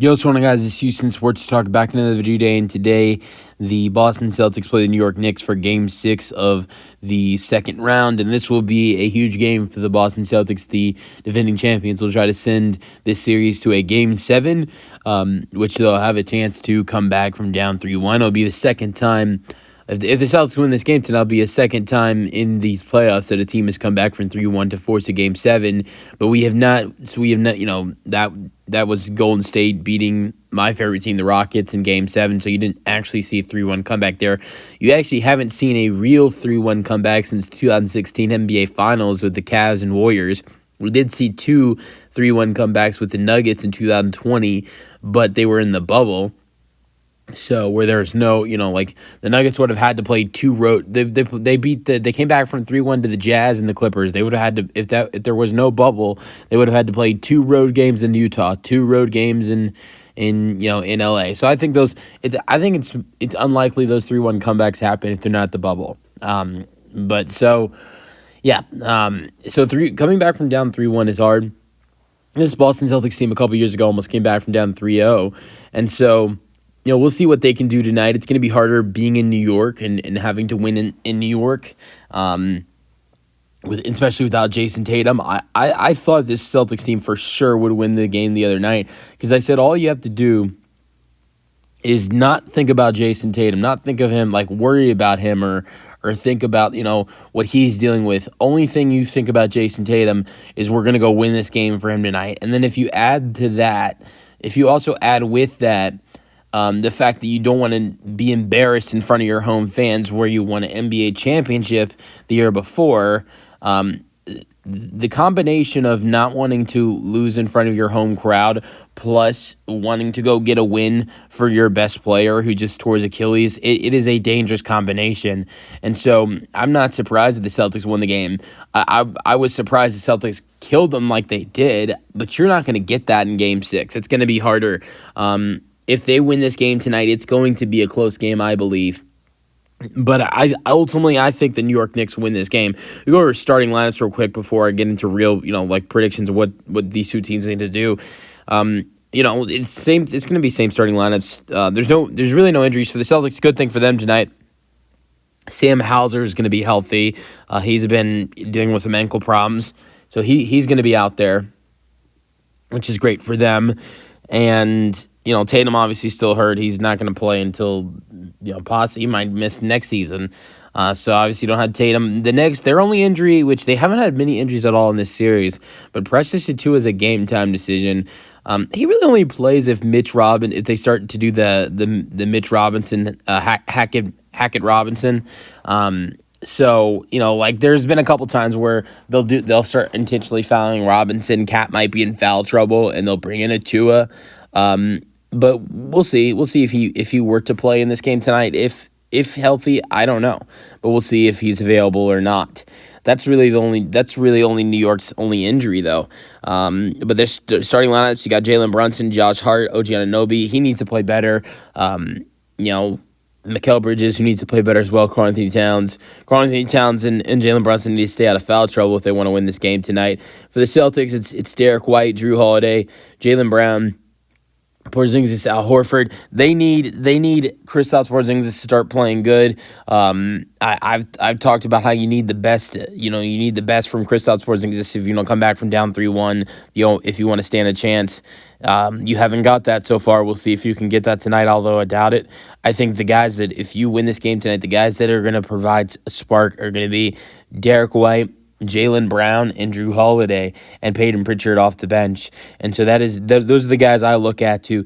Yo, what's going on, guys? It's Houston Sports Talk back in another video day, and today the Boston Celtics play the New York Knicks for Game 6 of the second round, and this will be a huge game for the Boston Celtics. The defending champions will try to send this series to a Game 7, which they'll have a chance to come back from down 3-1. It'll be the second time. If the Celtics win this game tonight, it'll be a second time in these playoffs that a team has come back from 3-1 to force a Game 7. But we have not, that was Golden State beating my favorite team, the Rockets, in Game 7, so you didn't actually see a 3-1 comeback there. You actually haven't seen a real 3-1 comeback since 2016 NBA Finals with the Cavs and Warriors. We did see two 3-1 comebacks with the Nuggets in 2020, but they were in the bubble. So where there's no, the Nuggets would have had to play two road. They came back from 3-1 to the Jazz and the Clippers. They would have had to, if there was no bubble, they would have had to play two road games in Utah, two road games in LA. So I think it's unlikely those 3-1 comebacks happen if they're not the bubble. Coming back from down 3-1 is hard. This Boston Celtics team a couple years ago almost came back from down 3-0, and so. We'll see what they can do tonight. It's going to be harder being in New York and having to win in New York, especially without Jason Tatum. I thought this Celtics team for sure would win the game the other night because I said all you have to do is not think about Jason Tatum, not think of him, worry about him or think about, what he's dealing with. Only thing you think about Jason Tatum is we're going to go win this game for him tonight. And then if you also add with that, the fact that you don't want to be embarrassed in front of your home fans where you won an NBA championship the year before, the combination of not wanting to lose in front of your home crowd plus wanting to go get a win for your best player who just tore his Achilles, it is a dangerous combination. And so I'm not surprised that the Celtics won the game. I was surprised the Celtics killed them like they did, but you're not going to get that in Game 6. It's going to be harder. If they win this game tonight, it's going to be a close game, I believe. But I think the New York Knicks win this game. We go over starting lineups real quick before I get into real, predictions of what these two teams need to do. It's same. It's going to be same starting lineups. There's really no injuries for the Celtics. Good thing for them tonight. Sam Hauser is going to be healthy. He's been dealing with some ankle problems, so he's going to be out there, which is great for them. And Tatum obviously still hurt. He's not going to play until, possibly he might miss next season. So obviously you don't have Tatum. The Knicks, their only injury, which they haven't had many injuries at all in this series, but Precious Achiuwa is a game time decision. He really only plays if they start to do the Mitch Robinson, Hackett Robinson. There's been a couple times where they'll start intentionally fouling Robinson. Cat might be in foul trouble, and they'll bring in Achiuwa. But we'll see. We'll see if he were to play in this game tonight. If healthy, I don't know, but we'll see if he's available or not. That's really only New York's only injury though. But there's starting lineups. You got Jalen Brunson, Josh Hart, OG Anunoby. He needs to play better. Mikal Bridges, who needs to play better as well. Karl Anthony Towns and Jalen Brunson need to stay out of foul trouble if they want to win this game tonight. For the Celtics, it's Derek White, Drew Holiday, Jaylen Brown, Porzingis, Al Horford. They need Kristaps Porzingis to start playing good. I've talked about how you need the best. You need the best from Kristaps Porzingis if you come back from down 3-1. If you want to stand a chance. You haven't got that so far. We'll see if you can get that tonight, although I doubt it. I think the guys that, if you win this game tonight, the guys that are going to provide a spark are going to be Derek White, Jaylen Brown, and Drew Holiday, and Peyton Pritchard off the bench. And so those are the guys I look at to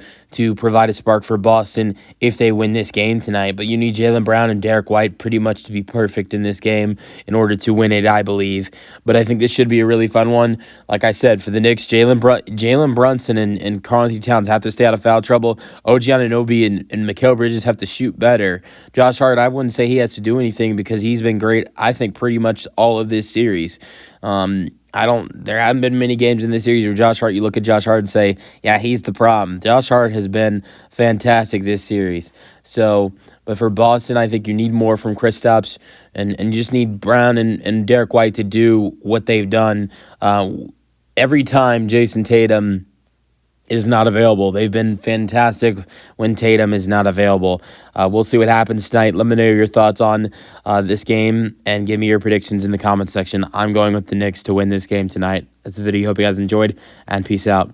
provide a spark for Boston if they win this game tonight. But you need Jaylen Brown and Derek White pretty much to be perfect in this game in order to win it, I believe. But I think this should be a really fun one. Like I said, for the Knicks, Jalen Brunson and Karl Anthony Towns have to stay out of foul trouble. OG Anunoby and Mikal Bridges have to shoot better. Josh Hart, I wouldn't say he has to do anything because he's been great, I think, pretty much all of this series. There haven't been many games in this series where Josh Hart, you look at Josh Hart and say, yeah, he's the problem. Josh Hart has been fantastic this series. So, but for Boston, I think you need more from Kristaps, and you just need Brown and Derek White to do what they've done. Every time Jason Tatum is not available. They've been fantastic when Tatum is not available. We'll see what happens tonight. Let me know your thoughts on this game and give me your predictions in the comments section. I'm going with the Knicks to win this game tonight. That's the video. Hope you guys enjoyed, and peace out.